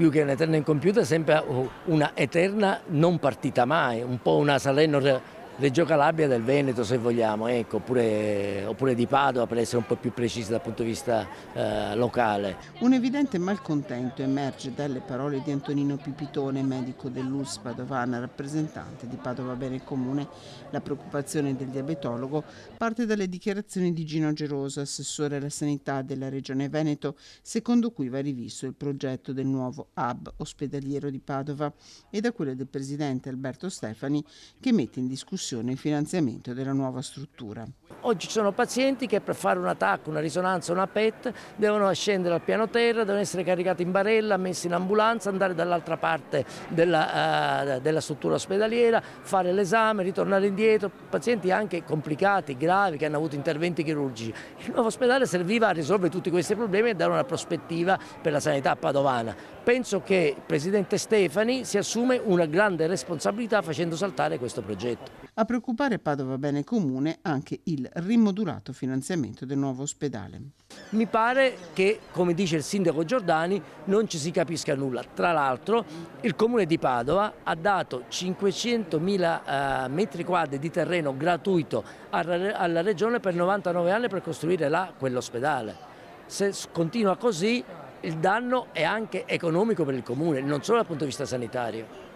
più che un'eterna incompiuta sembra una eterna non partita mai, un po' una Salerno-Reggio Calabria del Veneto, se vogliamo, ecco, oppure di Padova, per essere un po' più precisi dal punto di vista locale. Un evidente malcontento emerge dalle parole di Antonino Pipitone, medico dell'ULSS Padovana, rappresentante di Padova Bene Comune. La preoccupazione del diabetologo parte dalle dichiarazioni di Gino Geroso, assessore alla sanità della Regione Veneto, secondo cui va rivisto il progetto del nuovo hub ospedaliero di Padova, e da quelle del presidente Alberto Stefani, che mette in discussione il finanziamento della nuova struttura. Oggi ci sono pazienti che per fare un TAC, una risonanza, una PET devono scendere al piano terra, devono essere caricati in barella, messi in ambulanza, andare dall'altra parte della struttura ospedaliera, fare l'esame, ritornare indietro, pazienti anche complicati, gravi, che hanno avuto interventi chirurgici. Il nuovo ospedale serviva a risolvere tutti questi problemi e dare una prospettiva per la sanità padovana. Penso che il presidente Stefani si assume una grande responsabilità facendo saltare questo progetto. A preoccupare Padova Bene Comune anche il rimodulato finanziamento del nuovo ospedale. Mi pare che, come dice il sindaco Giordani, non ci si capisca nulla. Tra l'altro il comune di Padova ha dato 500.000 metri quadri di terreno gratuito alla regione per 99 anni per costruire là quell'ospedale. Se continua così il danno è anche economico per il comune, non solo dal punto di vista sanitario.